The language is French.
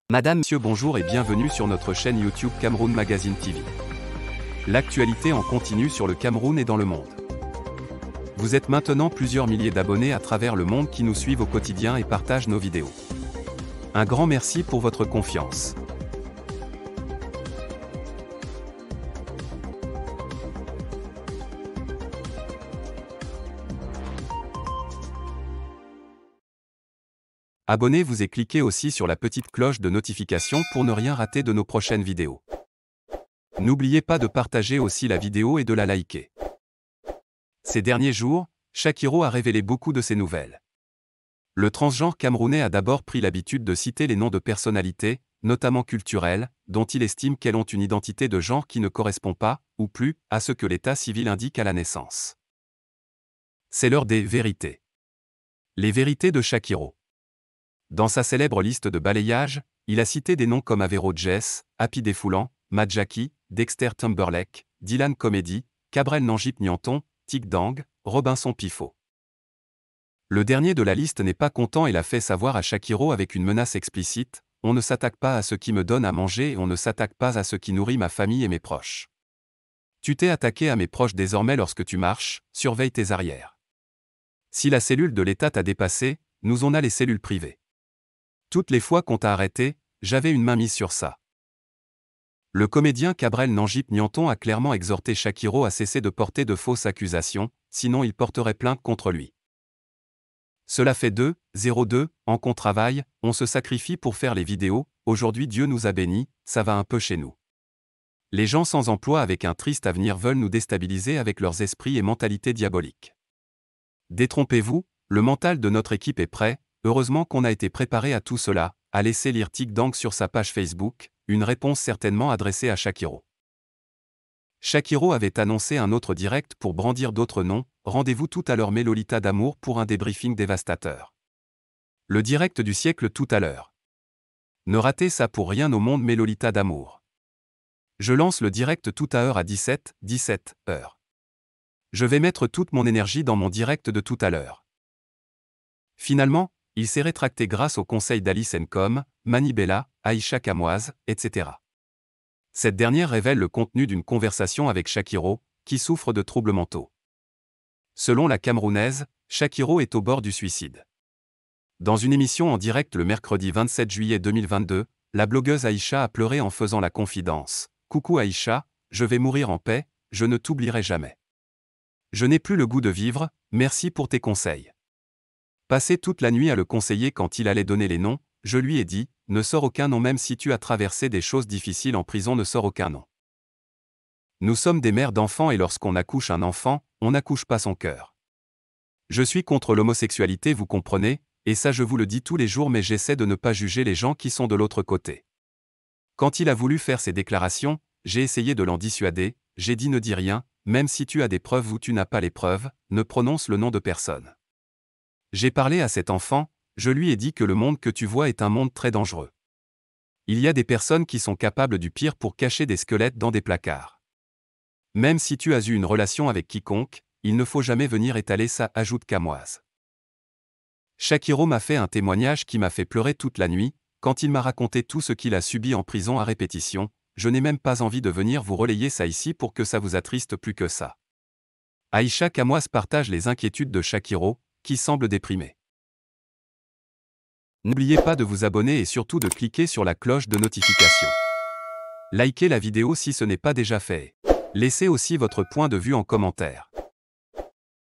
Madame, Monsieur, bonjour et bienvenue sur notre chaîne YouTube Cameroun Magazine TV. L'actualité en continu sur le Cameroun et dans le monde. Vous êtes maintenant plusieurs milliers d'abonnés à travers le monde qui nous suivent au quotidien et partagent nos vidéos. Un grand merci pour votre confiance. Abonnez-vous et cliquez aussi sur la petite cloche de notification pour ne rien rater de nos prochaines vidéos. N'oubliez pas de partager aussi la vidéo et de la liker. Ces derniers jours, Shakiro a révélé beaucoup de ses nouvelles. Le transgenre camerounais a d'abord pris l'habitude de citer les noms de personnalités, notamment culturelles, dont il estime qu'elles ont une identité de genre qui ne correspond pas, ou plus, à ce que l'état civil indique à la naissance. C'est l'heure des vérités. Les vérités de Shakiro. Dans sa célèbre liste de balayage, il a cité des noms comme Avero Jess, Happy Défoulant, Madjaki, Dexter Timberlake, Dylan Comedy, Cabrel Nangip Nianton, Tic Dang, Robinson Pifo. Le dernier de la liste n'est pas content et l'a fait savoir à Shakiro avec une menace explicite: on ne s'attaque pas à ce qui me donne à manger et on ne s'attaque pas à ce qui nourrit ma famille et mes proches. Tu t'es attaqué à mes proches désormais lorsque tu marches, surveille tes arrières. Si la cellule de l'État t'a dépassé, nous on a les cellules privées. Toutes les fois qu'on t'a arrêté, j'avais une main mise sur ça. Le comédien Cabrel Nangip Nianton a clairement exhorté Shakiro à cesser de porter de fausses accusations, sinon il porterait plainte contre lui. Cela fait 2-0-2 ans qu'on travaille, on se sacrifie pour faire les vidéos, aujourd'hui Dieu nous a bénis, ça va un peu chez nous. Les gens sans emploi avec un triste avenir veulent nous déstabiliser avec leurs esprits et mentalités diaboliques. Détrompez-vous, le mental de notre équipe est prêt. Heureusement qu'on a été préparé à tout cela, a laissé lire Tic Dang sur sa page Facebook, une réponse certainement adressée à Shakiro. Shakiro avait annoncé un autre direct pour brandir d'autres noms, rendez-vous tout à l'heure Lolita d'amour pour un débriefing dévastateur. Le direct du siècle tout à l'heure. Ne ratez ça pour rien au monde Lolita d'amour. Je lance le direct tout à l'heure à 17 heures. Je vais mettre toute mon énergie dans mon direct de tout à l'heure. Finalement, il s'est rétracté grâce au conseil d'Alice Ncom, Manibella, Aïcha Kamoise, etc. Cette dernière révèle le contenu d'une conversation avec Shakiro, qui souffre de troubles mentaux. Selon la Camerounaise, Shakiro est au bord du suicide. Dans une émission en direct le mercredi 27 juillet 2022, la blogueuse Aïcha a pleuré en faisant la confidence. « Coucou Aïcha, je vais mourir en paix, je ne t'oublierai jamais. Je n'ai plus le goût de vivre, merci pour tes conseils. » Passé toute la nuit à le conseiller quand il allait donner les noms, je lui ai dit, ne sors aucun nom même si tu as traversé des choses difficiles en prison, ne sors aucun nom. Nous sommes des mères d'enfants et lorsqu'on accouche un enfant, on n'accouche pas son cœur. Je suis contre l'homosexualité, vous comprenez, et ça je vous le dis tous les jours mais j'essaie de ne pas juger les gens qui sont de l'autre côté. Quand il a voulu faire ses déclarations, j'ai essayé de l'en dissuader, j'ai dit ne dis rien, même si tu as des preuves ou tu n'as pas les preuves, ne prononce le nom de personne. J'ai parlé à cet enfant, je lui ai dit que le monde que tu vois est un monde très dangereux. Il y a des personnes qui sont capables du pire pour cacher des squelettes dans des placards. Même si tu as eu une relation avec quiconque, il ne faut jamais venir étaler ça, ajoute Kamoise. Shakiro m'a fait un témoignage qui m'a fait pleurer toute la nuit, quand il m'a raconté tout ce qu'il a subi en prison à répétition, je n'ai même pas envie de venir vous relayer ça ici pour que ça vous attriste plus que ça. Aïcha Kamoise partage les inquiétudes de Shakiro, qui semble déprimé. N'oubliez pas de vous abonner et surtout de cliquer sur la cloche de notification. Likez la vidéo si ce n'est pas déjà fait. Laissez aussi votre point de vue en commentaire.